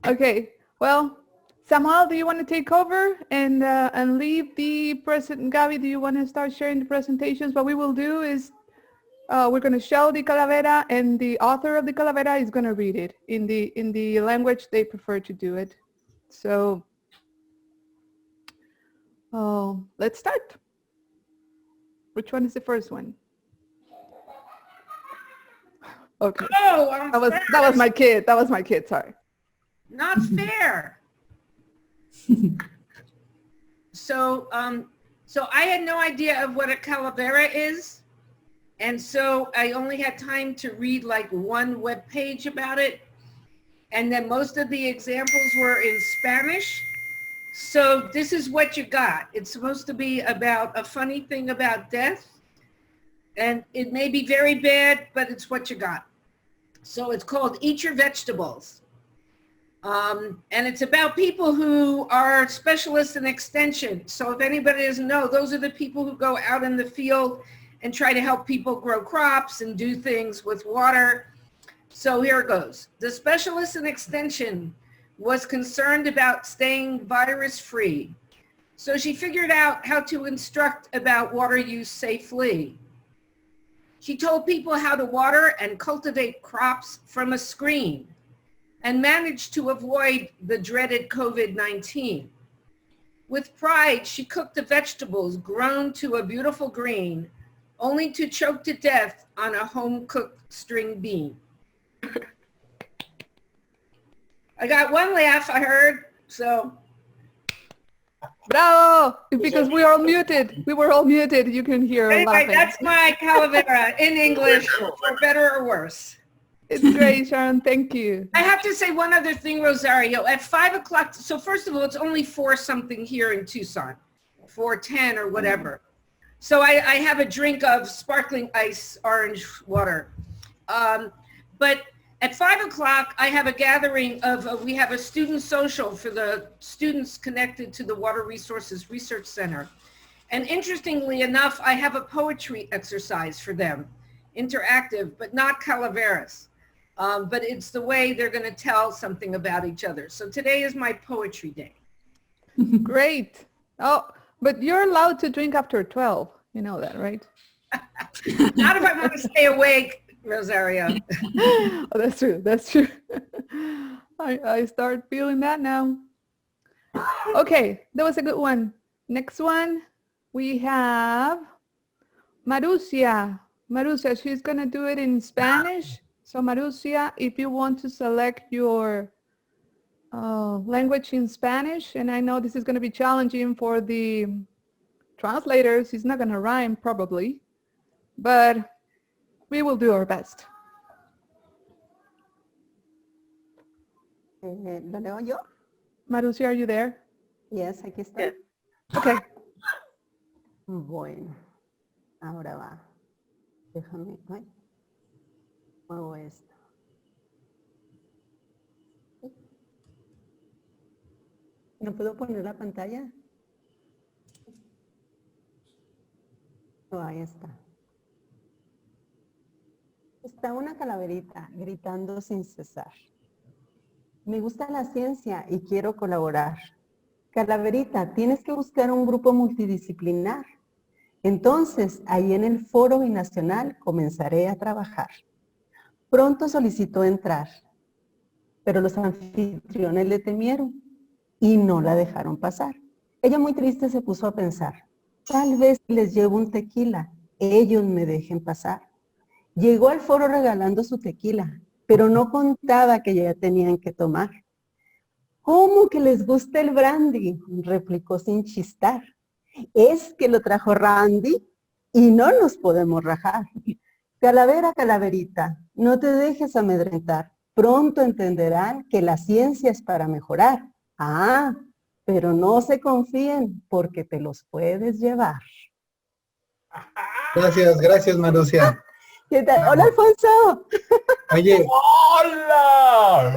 Okay. Well, Samuel, do you want to take over and leave the present? Gabi, do you want to start sharing the presentations? What we will do is we're going to show the calavera, and the author of the calavera is going to read it in the language they prefer to do it. So let's start. Which one is the first one? Okay. Oh, that was my kid. That was my kid. Sorry. Not fair. So I had no idea of what a calavera is. And so I only had time to read like one web page about it. And then most of the examples were in Spanish. So this is what you got. It's supposed to be about a funny thing about death. And it may be very bad, but it's what you got. So it's called Eat Your Vegetables. And it's about people who are specialists in extension. So if anybody doesn't know, those are the people who go out in the field and try to help people grow crops and do things with water. So here it goes. The specialist in extension was concerned about staying virus-free. So she figured out how to instruct about water use safely. She told people how to water and cultivate crops from a screen and managed to avoid the dreaded COVID-19. With pride, she cooked the vegetables grown to a beautiful green, only to choke to death on a home-cooked string bean. I got one laugh, I heard, so. Bravo! Because we are all muted. We were all muted. You can hear anyway, laughing. That's my calavera in English, for better or worse. It's great, Sharon. Thank you. I have to say one other thing, Rosario. At 5 o'clock, so first of all, it's only 4 something here in Tucson, 4:10 or whatever. So I have a drink of sparkling ice orange water. But at 5 o'clock, I have a gathering of, we have a student social for the students connected to the Water Resources Research Center. And interestingly enough, I have a poetry exercise for them, interactive, but not calaveras. But it's the way they're going to tell something about each other. So today is my poetry day. Great. Oh, but you're allowed to drink after 12. You know that, right? Not if I want to stay awake, Rosario. Oh, that's true. That's true. I start feeling that now. Okay, that was a good one. Next one, we have Marusia. Marusia, she's going to do it in Spanish. So Marusia, if you want to select your language in Spanish, and I know this is going to be challenging for the translators, it's not going to rhyme probably, but we will do our best. ¿Lo leo yo? Marusia, are you there? Yes, aquí está. Okay. Bueno, ahora va. Déjame, muevo esto. ¿No puedo poner la pantalla? Oh, ahí está. Está una calaverita gritando sin cesar. Me gusta la ciencia y quiero colaborar. Calaverita, tienes que buscar un grupo multidisciplinar. Entonces, ahí en el foro binacional comenzaré a trabajar. Pronto solicitó entrar, pero los anfitriones le temieron y no la dejaron pasar. Ella muy triste se puso a pensar, tal vez les llevo un tequila, ellos me dejen pasar. Llegó al foro regalando su tequila, pero no contaba que ya tenían que tomar. ¿Cómo que les gusta el brandy?, replicó sin chistar. Es que lo trajo Randy y no nos podemos rajar. Calavera, calaverita, no te dejes amedrentar. Pronto entenderán que la ciencia es para mejorar. Ah, pero no se confíen porque te los puedes llevar. Gracias, Marusia. ¿Qué tal? Hola, Alfonso. Oye. ¡Hola!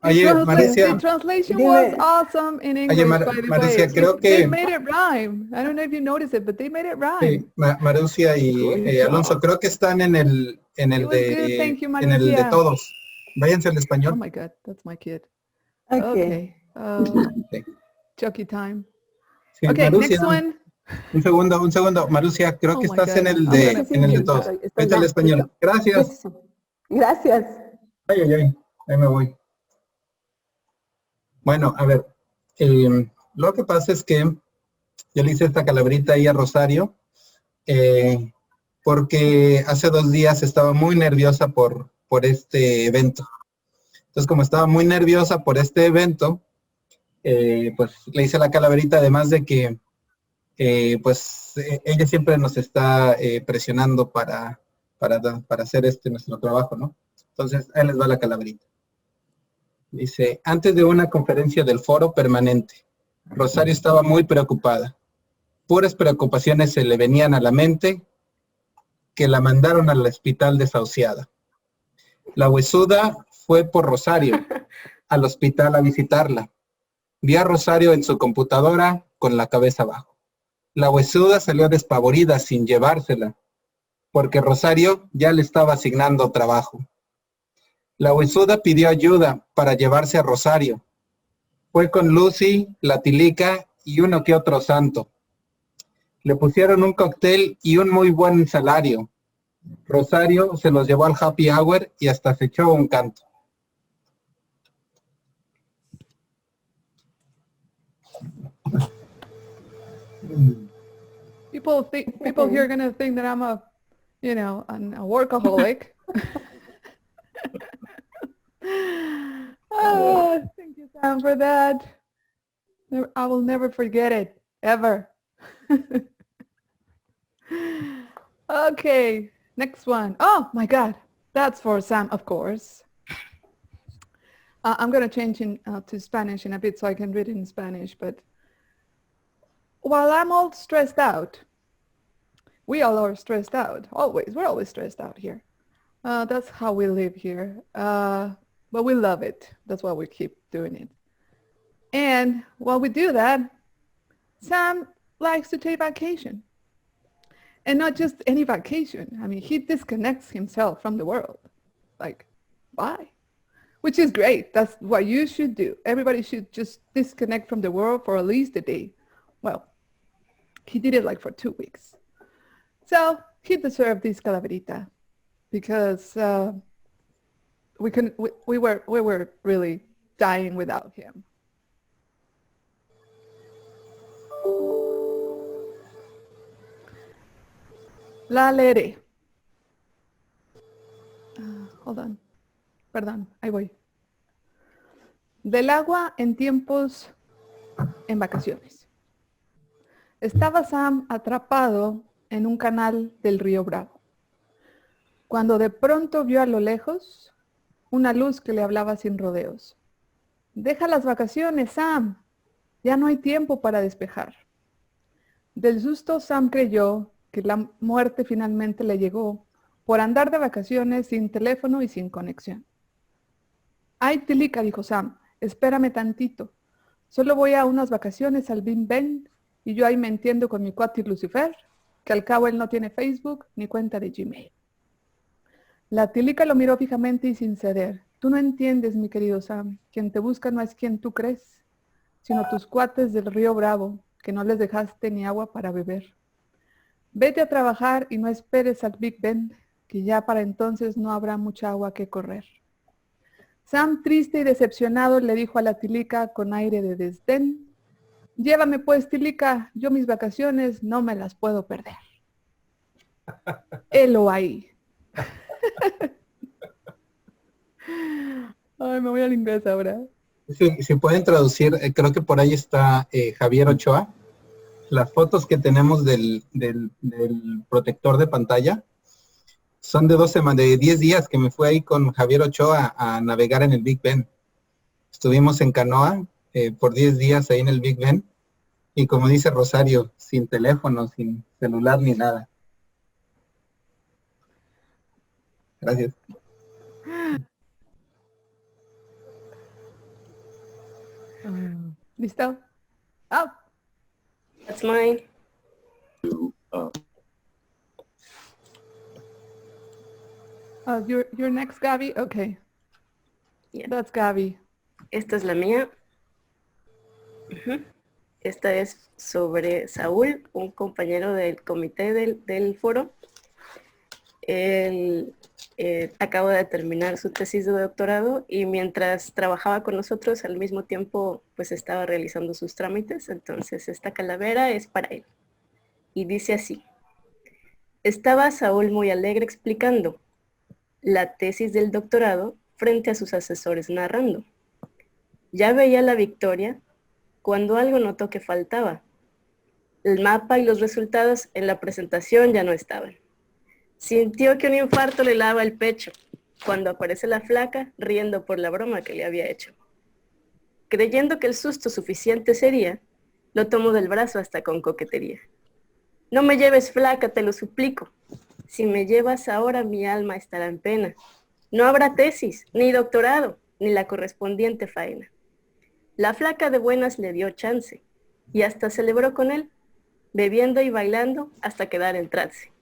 Oye, Marusia. The translation was awesome in English, Oye, by the Marusia, way. creo que... They made it rhyme. I don't know if you noticed it, but they made it rhyme. Sí, Marusia y Alonso, creo que están en el de todos. Váyanse al español. Oh my God, that's my kid. Okay. Okay. Oh, Sí. Chucky time. Sí, Okay, Marusia, next one. un segundo. Marusia, creo Oh que my estás en God. el I'm Sí, gonna sí, en el de mute sí, todos. that. estoy Vete al ya, español. listo. Gracias. Listo. Gracias. Ay, ay, ay. Ahí me voy. Bueno, a ver. Lo que pasa es que yo le hice esta calaverita ahí a Rosario, porque hace 2 días estaba muy nerviosa por este evento. Entonces, como estaba muy nerviosa por este evento, pues le hice la calaverita, además de que ella siempre nos está presionando para hacer nuestro trabajo, ¿no? Entonces, ahí les va la calaverita. Dice, antes de una conferencia del foro permanente, Rosario estaba muy preocupada. Puras preocupaciones se le venían a la mente, que la mandaron al hospital desahuciada. La huesuda fue por Rosario al hospital a visitarla. Vio a Rosario en su computadora con la cabeza abajo. La huesuda salió despavorida sin llevársela, porque Rosario ya le estaba asignando trabajo. La huesuda pidió ayuda para llevarse a Rosario. Fue con Lucy, la tilica y uno que otro santo. Le pusieron un cóctel y un muy buen salario. Rosario se los llevó al happy hour y hasta se echó un canto. People here are gonna think that I'm a workaholic. Oh, thank you, Sam, for that. I will never forget it, ever. Okay, next one. Oh my God, that's for Sam, of course. I'm gonna change to Spanish in a bit so I can read it in Spanish, but while I'm all stressed out, we all are stressed out, always. We're always stressed out here. That's how we live here. But we love it. That's why we keep doing it. And while we do that, Sam likes to take vacation. And not just any vacation. I mean, he disconnects himself from the world. Like, why? Which is great. That's what you should do. Everybody should just disconnect from the world for at least a day. Well, he did it like for 2 weeks. So he deserved this calaverita because we were really dying without him. La leeré. Hold on. Perdón, ahí voy. Del agua en tiempos en vacaciones. Estaba Sam atrapado en un canal del río Bravo, cuando de pronto vio a lo lejos una luz que le hablaba sin rodeos. Deja las vacaciones, Sam. Ya no hay tiempo para despejar. Del susto, Sam creyó que la muerte finalmente le llegó por andar de vacaciones sin teléfono y sin conexión. Ay, Tilica, dijo Sam, espérame tantito. Solo voy a unas vacaciones al Big Ben y yo ahí me entiendo con mi cuate Lucifer, que al cabo él no tiene Facebook ni cuenta de Gmail. La Tilica lo miró fijamente y sin ceder. Tú no entiendes, mi querido Sam. Quien te busca no es quien tú crees, sino tus cuates del río Bravo, que no les dejaste ni agua para beber. Vete a trabajar y no esperes al Big Ben, que ya para entonces no habrá mucha agua que correr. Sam, triste y decepcionado, le dijo a la Tilica con aire de desdén, llévame pues, Tilica, yo mis vacaciones no me las puedo perder. Helo ahí. Ay, me voy al inglés ahora. Si pueden traducir, creo que por ahí está Javier Ochoa. Las fotos que tenemos del protector de pantalla son de 10 días que me fui ahí con Javier Ochoa a navegar en el Big Ben. Estuvimos en canoa por 10 días ahí en el Big Ben y como dice Rosario, sin teléfono, sin celular ni nada. Gracias. ¿Listo? Oh. That's mine. You're next, Gaby? Okay. Yeah. That's Gaby. Esta es la mía. Ujú. Esta es sobre Saúl, un compañero del comité del foro. Él acaba de terminar su tesis de doctorado y mientras trabajaba con nosotros al mismo tiempo pues estaba realizando sus trámites. Entonces esta calavera es para él. Y dice así: estaba Saúl muy alegre explicando la tesis del doctorado frente a sus asesores narrando. Ya veía la victoria cuando algo notó que faltaba. El mapa y los resultados en la presentación ya no estaban. Sintió que un infarto le lava el pecho cuando aparece la flaca riendo por la broma que le había hecho. Creyendo que el susto suficiente sería, lo tomó del brazo hasta con coquetería. No me lleves, flaca, te lo suplico. Si me llevas ahora mi alma estará en pena. No habrá tesis, ni doctorado, ni la correspondiente faena. La flaca de buenas le dio chance y hasta celebró con él, bebiendo y bailando hasta quedar en trance.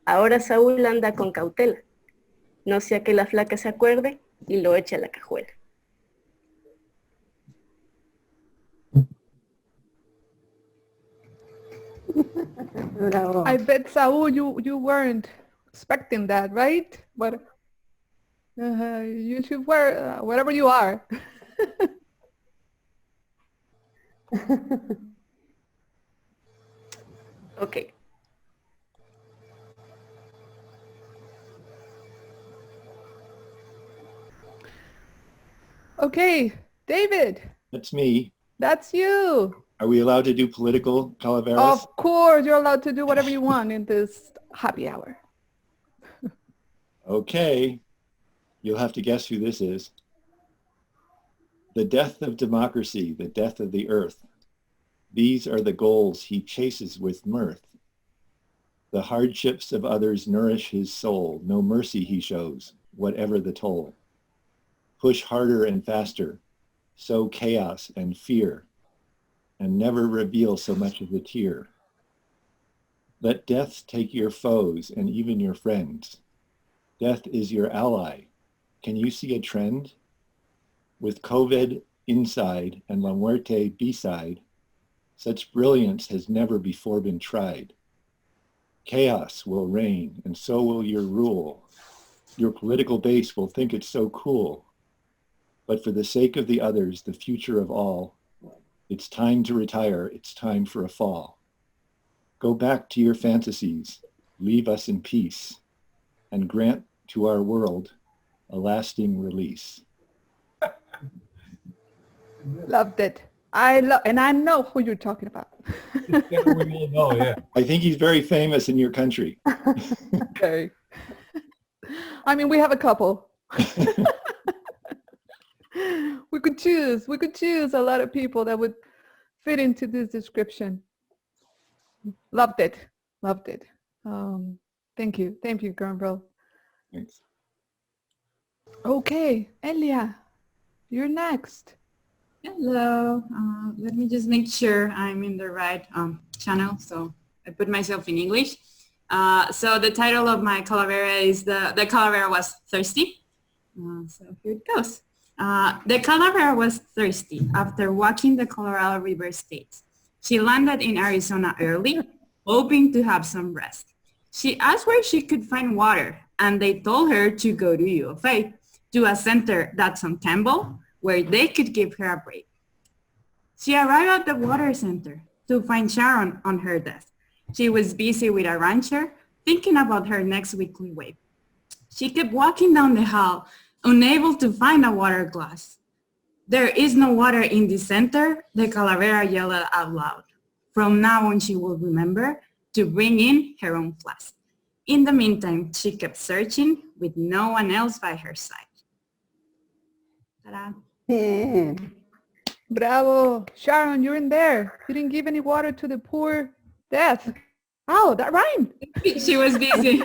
Ahora Saúl anda con cautela, no sea que la flaca se acuerde y lo eche a la cajuela. Bravo. I bet, Saul, you weren't expecting that, right? But you should wear whatever you are. Ok. Okay, David, That's me. that's you. Are we allowed to do political Calaveras? Of course, you're allowed to do whatever you want in this happy hour. Okay. You'll have to guess who this is. The death of democracy, the death of the earth. These are the goals he chases with mirth. The hardships of others nourish his soul. No mercy he shows, whatever the toll. Push harder and faster, sow chaos and fear, and never reveal so much as a tear. Let death take your foes and even your friends. Death is your ally. Can you see a trend? With COVID inside and La Muerte beside, such brilliance has never before been tried. Chaos will reign, and so will your rule. Your political base will think it's so cool. But for the sake of the others, the future of all, it's time to retire, it's time for a fall. Go back to your fantasies, leave us in peace, and grant to our world a lasting release. Loved it. And I know who you're talking about. We all know, yeah. I think he's very famous in your country. Okay. I mean, we have a couple. We could choose a lot of people that would fit into this description. Loved it. Thank you, girl. Thanks. Okay, Elia, you're next. Hello. Let me just make sure I'm in the right channel. So I put myself in English. So the title of my Calavera is the Calavera was thirsty. So here it goes. The Calavera was thirsty after walking the Colorado River states. She landed in Arizona early, hoping to have some rest. She asked where she could find water, and they told her to go to U of A, to a center that's on Campbell, where they could give her a break. She arrived at the water center to find Sharon on her desk. She was busy with a rancher, thinking about her next weekly wave. She kept walking down the hall, unable to find a water glass. There is no water in the center, the Calavera yelled out loud. From now on, she will remember to bring in her own flask. In the meantime, she kept searching with no one else by her side. Ta-da. Bien. Bravo. Sharon, you're in there. You didn't give any water to the poor death. Oh, that rhymed. She was busy.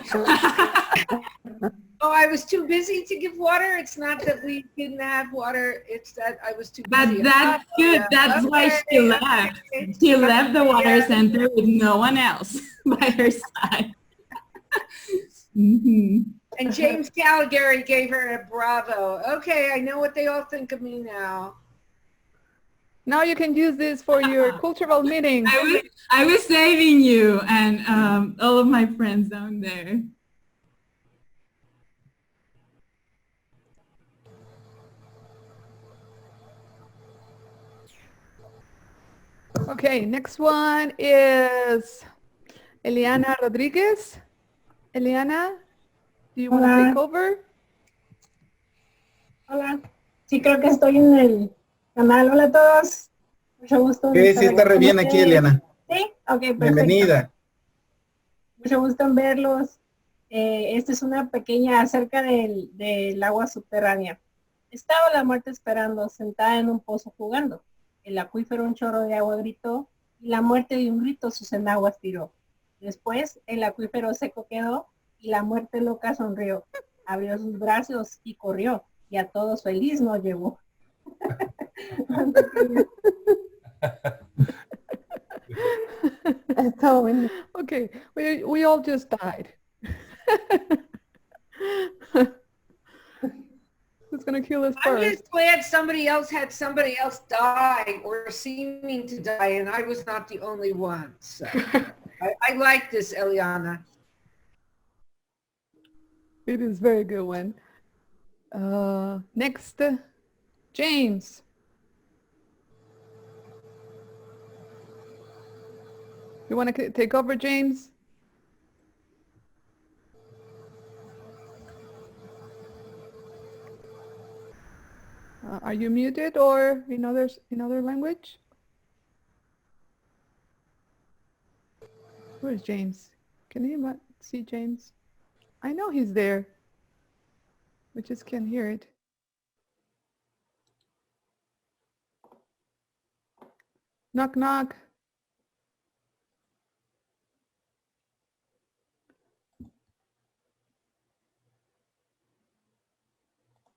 Oh, I was too busy to give water. It's not that we didn't have water. It's that I was too But busy. that's good. That's why she left. She left the water center with no one else by her side. Mhm. And James Caligari gave her a bravo. Okay, I know what they all think of me now. Now you can use this for your cultural meetings. I was saving you and all of my friends down there. Okay, next one is Eliana Rodriguez. Eliana, do you want to take over? Hola, sí creo que estoy en el canal. Hola a todos. Mucho gusto. Sí, sí, está re bien aquí, Eliana. Sí, ok, perfecto. Bienvenida. Mucho gusto en verlos. Esta es una pequeña acerca del agua subterránea. Estaba la muerte esperando, sentada en un pozo jugando. El acuífero un chorro de agua gritó, y la muerte de un grito sus enaguas tiró. Después el acuífero seco quedó, y la muerte loca sonrió. Abrió sus brazos y corrió, y a todos feliz nos llevó. Okay, we all just died. Who's gonna kill us I'm first? just glad somebody else had somebody else die or seeming to die, and I was not the only one. So I like this, Eliana. It is very good one. Next, James. You want to take over, James? Are you muted or in other language? Where is James? Can you see James? I know he's there. We just can't hear it. Knock, knock.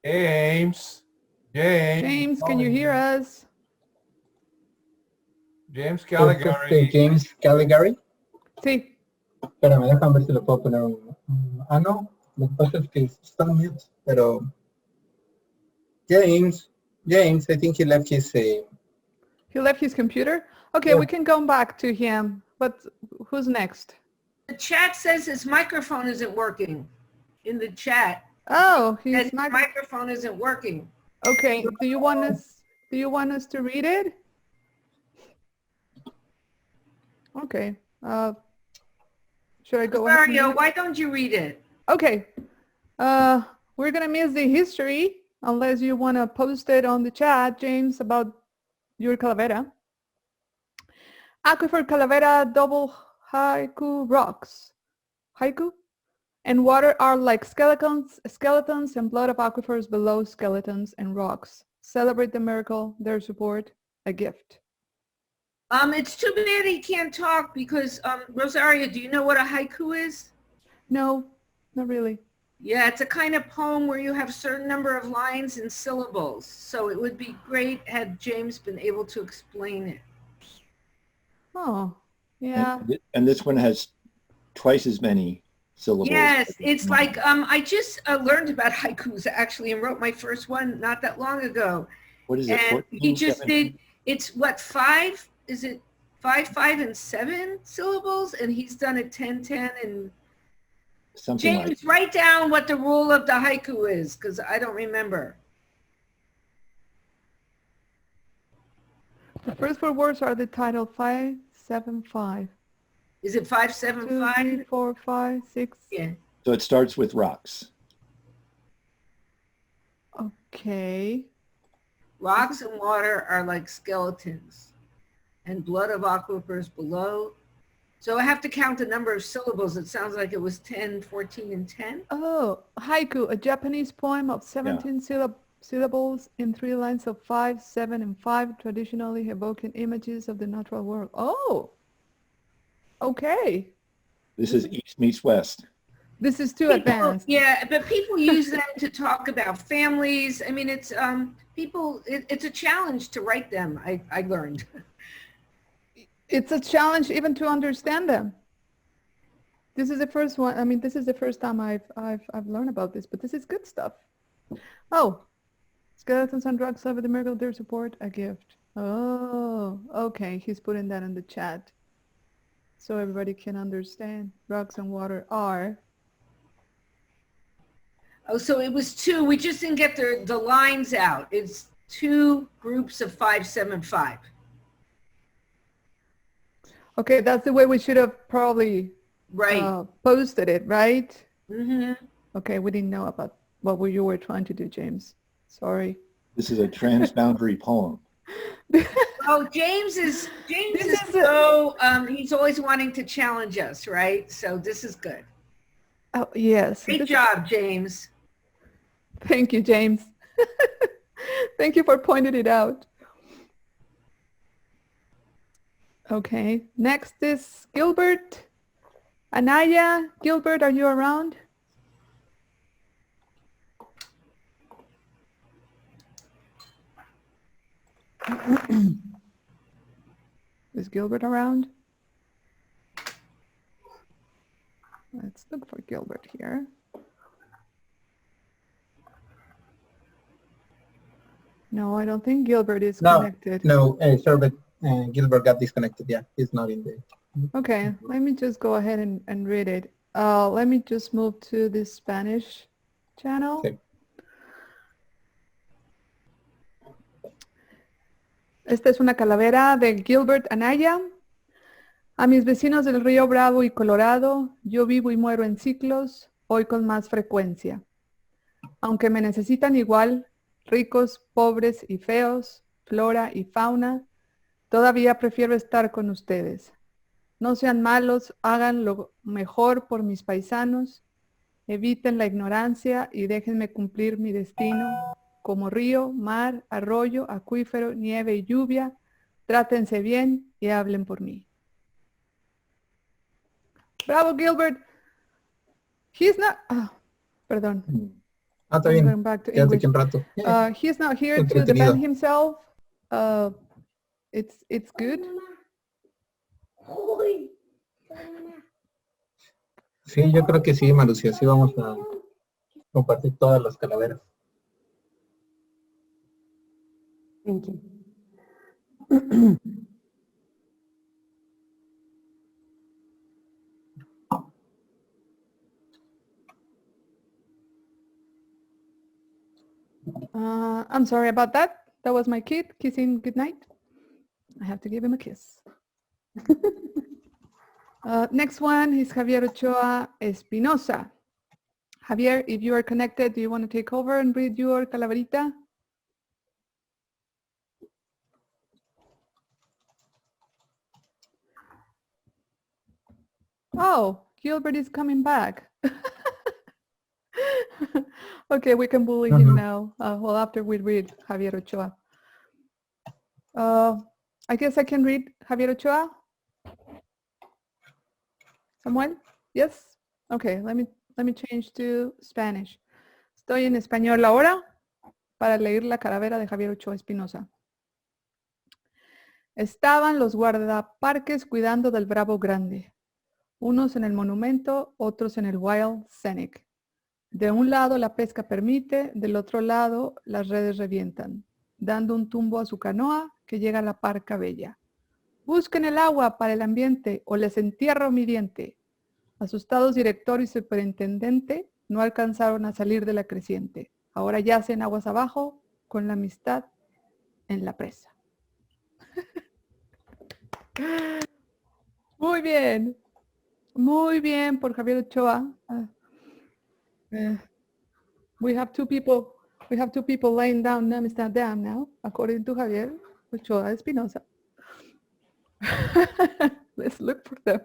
James, James, can you hear us? James Caligari. James Caligari. Sí. Espérame, déjame ver si lo puedo poner. Ah, no. Lo que pasa es que está mute, pero James, I think he left his... He left his computer? Okay, Yeah. we can go back to him, but who's next? The chat says his microphone isn't working. In the chat, Oh, his he's not. microphone isn't working. Okay, do you want us to read it? Okay. Should I go ahead? Mario, why don't you read it? Okay. We're gonna miss the history unless you want to post it on the chat, James, about your calavera. Aquifer calavera double haiku rocks. Haiku? And water are like skeletons and blood of aquifers below skeletons and rocks. Celebrate the miracle, their support, a gift. It's too bad he can't talk because, Rosario, do you know what a haiku is? No, not really. Yeah, it's a kind of poem where you have a certain number of lines and syllables. So it would be great had James been able to explain it. Oh, yeah. And this one has twice as many syllables. Yes, it's like, I just learned about haikus actually and wrote my first one not that long ago. What is it? And 14, he just 17? did, it's what, 5? Is it 5, 5, and 7 syllables? And he's done it 10, 10, and Something James, like write down what the rule of the haiku is, because I don't remember. The first 4 words are the title 5, 7, 5. Is it 5, 7, 2, 5? 3, 4, 5, 6. Yeah. So it starts with rocks. Okay. Rocks and water are like skeletons, and blood of aquifers below. So I have to count the number of syllables. It sounds like it was 10, 14, and 10. Oh, haiku, a Japanese poem of 17 syllables in 3 lines of 5, 7, and 5, traditionally evoking images of the natural world. Oh, okay. This is East meets West. This is too advanced. Yeah, but people use them to talk about families. I mean, it's it's a challenge to write them, I learned. It's a challenge even to understand them. This is the first one. I mean, this is the first time I've learned about this, but this is good stuff. Oh, skeletons and drugs over the miracle their support a gift. Oh, okay. He's putting that in the chat so everybody can understand. Drugs and water are. Oh, so it was two. We just didn't get the lines out. It's two groups of 575. Okay, that's the way we should have probably Right. posted it, right? Mm-hmm. Okay, we didn't know about what you were trying to do, James. Sorry. This is a transboundary poem. Oh, James is so he's always wanting to challenge us, right? So this is good. Oh, yes. Great job, James. Thank you, James. Thank you for pointing it out. Okay, next is Gilbert. Anaya, Gilbert, are you around? Is Gilbert around? Let's look for Gilbert here. No, I don't think Gilbert is connected. No, sorry, but Gilbert got disconnected. Yeah, he's not in there. Okay, let me just go ahead and read it. Let me just move to the Spanish channel. Okay. Esta es una calavera de Gilbert Anaya. A mis vecinos del Río Bravo y Colorado, yo vivo y muero en ciclos, hoy con más frecuencia. Aunque me necesitan igual, ricos, pobres y feos, flora y fauna, todavía prefiero estar con ustedes. No sean malos, hagan lo mejor por mis paisanos, eviten la ignorancia y déjenme cumplir mi destino. Como río, mar, arroyo, acuífero, nieve y lluvia, trátense bien y hablen por mí. Bravo, Gilbert. He's not... perdón. Está bien. Going back to Quédate English. aquí un rato. He's not here to Entretenido. defend himself. It's good. Sí, yo creo que sí, Marucia. Sí vamos a compartir todas las calaveras. Thank you. I'm sorry about that. That was my kid kissing goodnight. I have to give him a kiss. Next one is Javier Ochoa Espinosa. Javier, if you are connected, do you want to take over and read your calaverita? Oh, Gilbert is coming back. Okay, we can bully him now. Well, after we read Javier Ochoa. I guess I can read Javier Ochoa. Someone? Yes? Okay, let me change to Spanish. Estoy en español ahora para leer la calavera de Javier Ochoa Espinosa. Estaban los guardaparques cuidando del bravo grande. Unos en el monumento, otros en el Wild Scenic. De un lado la pesca permite, del otro lado las redes revientan, dando un tumbo a su canoa que llega a la parca bella. Busquen el agua para el ambiente o les entierro mi diente. Asustados director y superintendente no alcanzaron a salir de la creciente. Ahora yacen aguas abajo con la amistad en la presa. Muy bien. Muy bien por Javier Ochoa. We have two people laying down Amsterdam now, according to Javier Ochoa Espinosa. Let's look for them.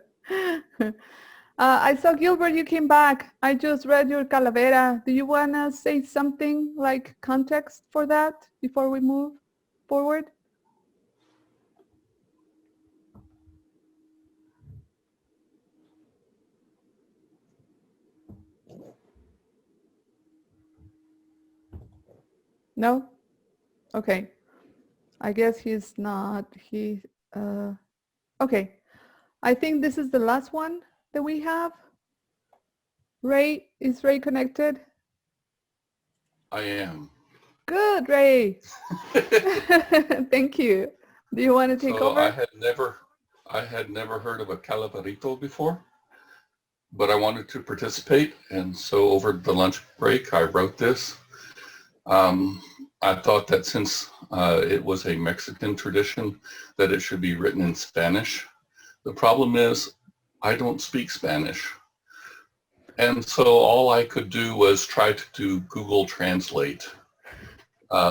I saw Gilbert, you came back. I just read your calavera. Do you want to say something like context for that before we move forward? No? Okay. I guess he's not. Okay. I think this is the last one that we have. Ray, is Ray connected? I am. Good, Ray. Thank you. Do you want to take So over? I had never heard of a Calaverito before, but I wanted to participate, and so over the lunch break I wrote this. I thought that since it was a Mexican tradition, that it should be written in Spanish. The problem is I don't speak Spanish. And so all I could do was try to do Google Translate.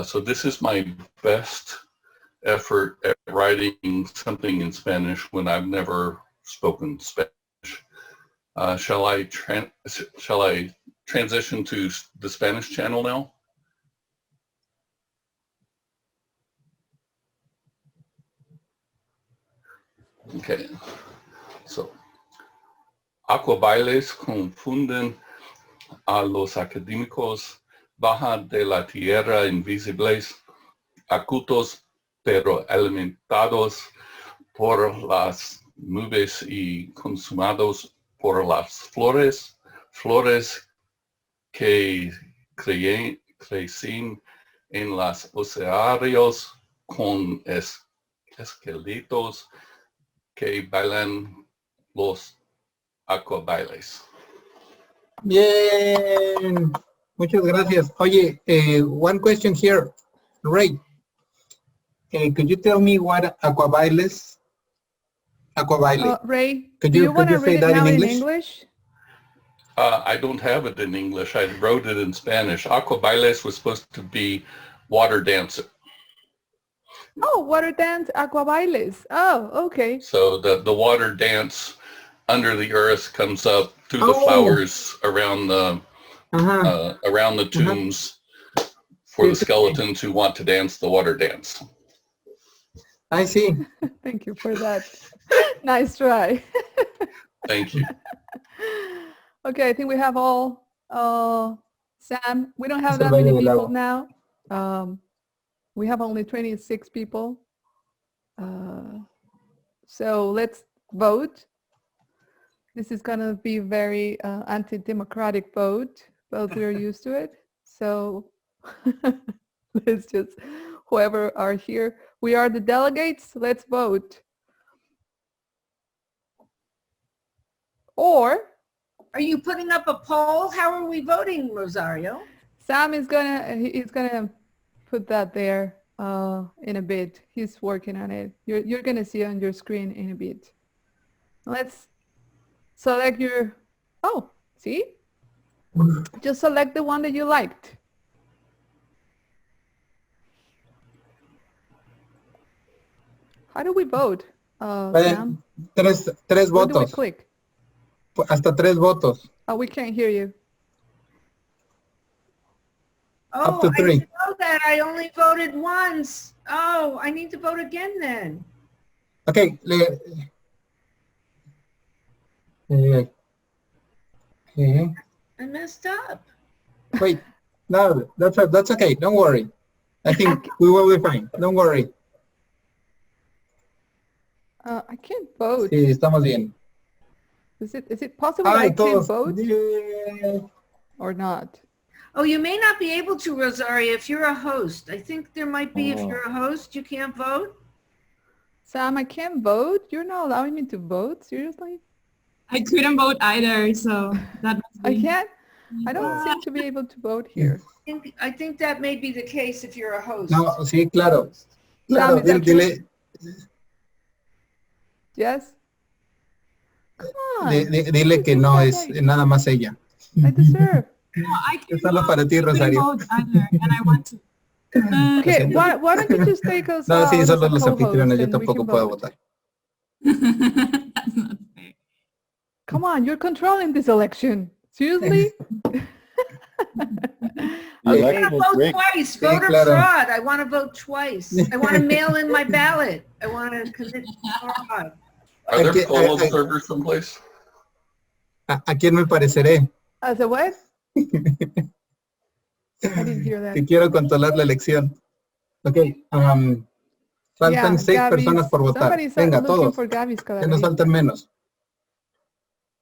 So this is my best effort at writing something in Spanish when I've never spoken Spanish. Shall I transition to the Spanish channel now? Okay, so aquabailes confunden a los académicos baja de la tierra invisibles, acutos pero alimentados por las nubes y consumados por las flores, flores que crecen en los oceáneos con esqueletos que bailan los aquabailes. Bien. Muchas gracias. Oye, one question here. Ray, could you tell me what aquabailes? Aquabaile. Ray, Could do you you want to say read it that now in in English? English? I don't have it in English. I wrote it in Spanish. Aquabailes was supposed to be water dancing. Oh, water dance, aquabailes. Oh, okay. So the water dance under the earth comes up through the flowers around the tombs for the skeletons who want to dance the water dance. I see. Thank you for that. Nice try. Thank you. Okay, I think we have all. Sam, we don't have Es el that many baile del people agua. now. We have only 26 people. So let's vote. This is going to be very anti-democratic vote, but we're used to it. So let's just, whoever are here, we are the delegates, let's vote. Or Are you putting up a poll? How are we voting, Rosario? Sam is gonna put that there in a bit. He's working on it. You're gonna see on your screen in a bit. Let's select your, oh, see? Just select the one that you liked. How do we vote, Sam? Tres Where do we votos. click? Hasta 3 votos. Oh, we can't hear you. Up Oh, to I 3. didn't know that. I only voted once. Oh, I need to vote again then. Okay. I messed up. Wait. No, that's okay. Don't worry. I think we will be fine. Don't worry. I can't vote. Sí, estamos bien. Is it possible that I can't todos. vote Bien. or not? Oh, you may not be able to, Rosario, if you're a host. I think there might be, if Oh. you're a host, you can't vote. Sam, I can't vote? You're not allowing me to vote? Seriously? I couldn't vote either, so that must I be- can't? I don't seem to be able to vote here. I think that may be the case if you're a host. No, sí, claro. Claro, Sam, is that dile, Yes? Come on. dile que no es nada más ella. I deserve. No, I Es can't solo vote. para ti, I couldn't Rosario. vote either, and I want to. Okay, why don't you just take us No, sí, as solo a los co-host anfitriones, yo and we tampoco can puedo vote. votar. That's not fair. Come on, you're controlling this election. Seriously? The I election want to is vote rigged. twice. Voter claro. fraud. I want to vote twice. I want to mail in my ballot. I want to commit fraud. Are there Okay, poll I- observers someplace? ¿A quién me pareceré? As a what? I didn't hear that. Que quiero controlar la elección. Ok, faltan 6 Gabby's- personas por votar. somebody's Venga, looking todos. for Gabby's Que nos Calaveritas. faltan menos.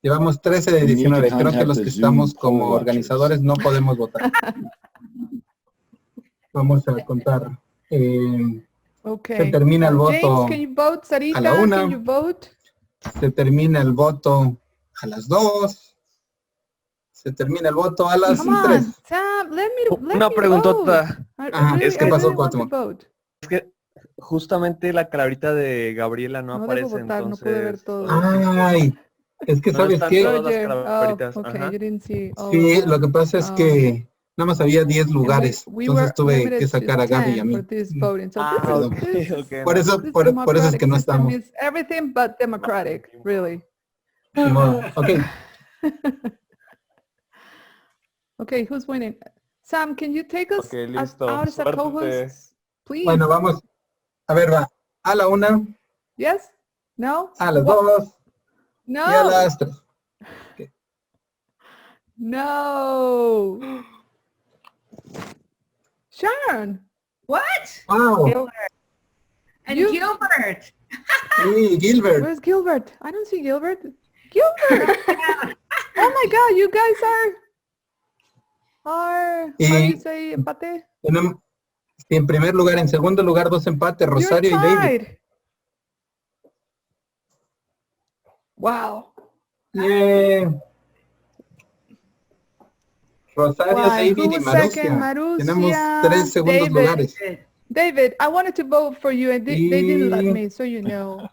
Llevamos 13 de You need to 19. Creo que contact los the que Zoom estamos poll como watchers. organizadores no podemos votar. Vamos a contar. Se Okay. termina el James, voto can you vote? Sarita, a la 1. can you vote? Se termina el voto a las 2. Se termina el voto a las Come 3. on, Sam, let Una me preguntota. vote. Ajá, Really, es que I pasó, really want to Cuauhtémoc. vote. Es que justamente la calaverita de Gabriela no No debo aparece, votar, no entonces... pude ver todo. Ay, es que No ¿sabes están qué? todas las Roger, calaveritas. okay, Ajá. you didn't see all of Sí, them. lo que pasa es que nada más había 10 lugares. We Entonces were tuve limited que to sacar a Gaby y a 10 mí. for this voting. So Ah, Perdón. this ok, Por no. eso, this por eso es democratic que no system estamos. is everything but democratic, really. Ni modo. Ok, Okay, who's winning? Sam, can you take us Ok, listo. out as a Suerte. co-host, please? bueno, vamos. A ver, va. A la 1, Yes? No? a las What? 2 y a No! las 3. No! Sharon! What? Wow. And You- Gilbert. Sí, Gilbert. Where's Gilbert? I don't see Gilbert. Gilbert! Oh my God, you guys are how do you say empate? En primer lugar, en segundo lugar, 2 empates, You're Rosario y David. tied. Wow. Yeah. Rosario, Why? David Who y was second? Marusia. Tenemos Marussia, 3 segundos David. lugares. David, I wanted to vote for you and they didn't let Y- me, so you know.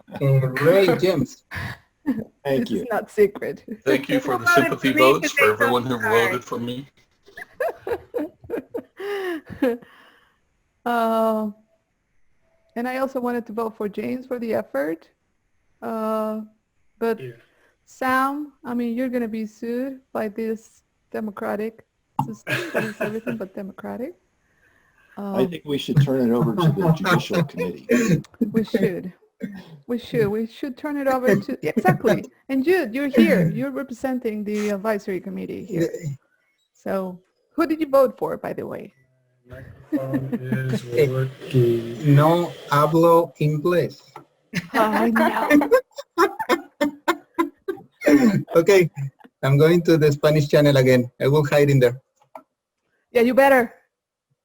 Ray James. Thank This you. is not secret. Thank you for the Who voted sympathy for me votes because for they everyone who felt sorry? voted for me. And I also wanted to vote for James for the effort. But Sam, I mean, you're going to be sued by this democratic system that is everything but democratic. I think we should turn it over to the Judicial Committee. We should. We should turn it over to, exactly. And you're here. You're representing the advisory committee here. So who did you vote for, by the way? Is working. No hablo inglés. I know. Okay, I'm going to the Spanish channel again. I will hide in there. Yeah, you better.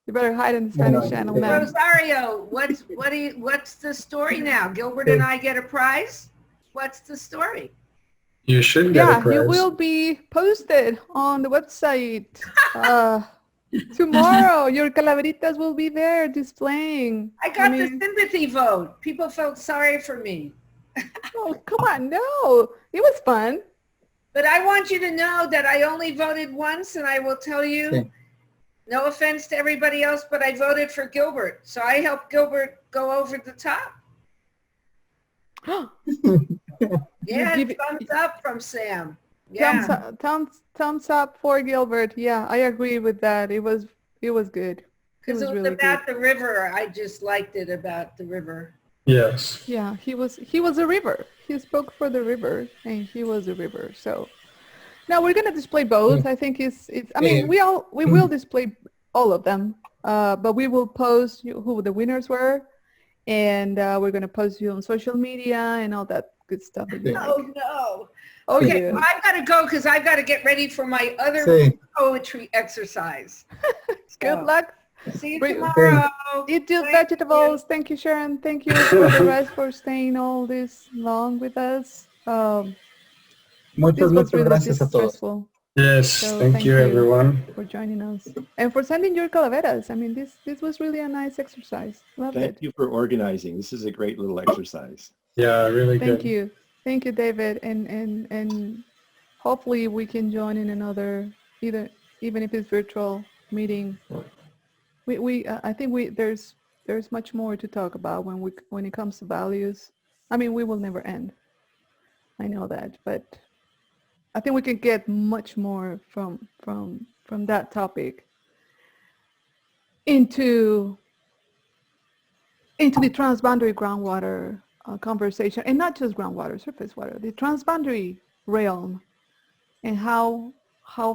You better hide in the Spanish No, channel no. now. Rosario, what's the story now? Gilbert and I get a prize? What's the story? You should get a Yeah, prize. you will be posted on the website tomorrow. Your calaveritas will be there displaying. I got mean, the sympathy vote. People felt sorry for me. oh, come on, no. It was fun. But I want you to know that I only voted once, and I will tell you, Sí. no offense to everybody else, but I voted for Gilbert. So I helped Gilbert go over the top. Yeah, give it- thumbs up from Sam. Yeah. Thumbs up for Gilbert. Yeah, I agree with that. It was good. It Because was it was really about good. the river. I just liked it about the river. Yes. Yeah, he was a river. He spoke for the river, and he was a river. So now we're gonna display both. I think it's. I mean, we will display all of them, but we will post who the winners were, and we're gonna post you on social media and all that good stuff that you Oh like. no. Oh Okay, yeah. well, I've got to go because I've got to get ready for my other Sí. poetry exercise. Good So, luck. see you Great. tomorrow. Eat your Thank vegetables. Thank you, Sharon. Thank you for the rest for staying all this long with us. This Muchas, was muchas really gracias a todos. stressful Yes. So thank thank you, you. everyone. for joining us and for sending your calaveras. I mean, this was really a nice exercise. Loved Thank it. you for organizing. This is a great little exercise. Yeah, really Thank good. you. Thank you, David. And hopefully we can join in another, even if it's virtual meeting. I think there's much more to talk about when it comes to values. I mean, we will never end. I know that, but I think we can get much more from that topic into the transboundary groundwater conversation, and not just groundwater, surface water, the transboundary realm, and how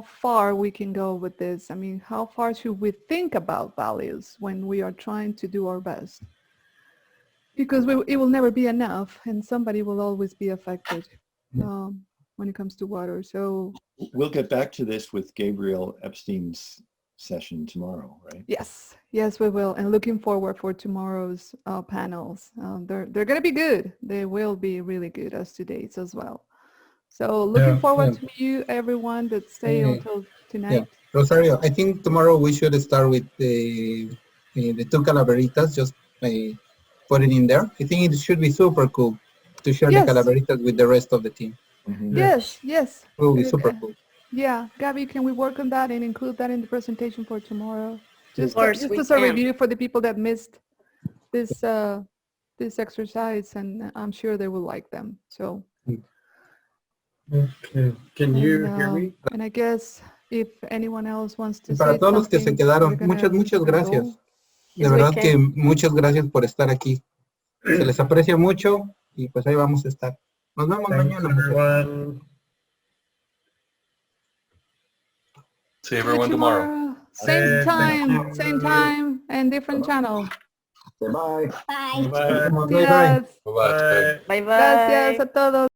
far we can go with this. I mean, how far should we think about values when we are trying to do our best? Because it will never be enough, and somebody will always be affected. when it comes to water. So We'll get back to this with Gabriel Epstein's session tomorrow, right? yes, yes, we will. And looking forward for tomorrow's panels. They're going to be good. They will be really good as today's as well. So looking forward to you, everyone that stay until tonight. Yeah, Rosario, I think tomorrow we should start with the two Calaveritas, just put it in there. I think it should be super cool to share the Calaveritas with the rest of the team. Mm-hmm. Yes, yes. It will be super cool. Yeah, Gabby, can we work on that and include that in the presentation for tomorrow? Just, Of course, just we as a can. review for the people that missed this this exercise, and I'm sure they will like them. So. Okay. Can you hear me? And I guess if anyone else wants to Para say todos los que se something, quedaron, we're gonna muchas gracias. go. De verdad que muchas gracias por estar aquí. Se les aprecia mucho y pues ahí vamos a estar. Nos vemos Thanks, mañana. everyone. See everyone tomorrow. Same Thank you. time, and different channel. Bye. Bye. Bye. Bye. Gracias. Bye-bye. Bye bye. Gracias a todos.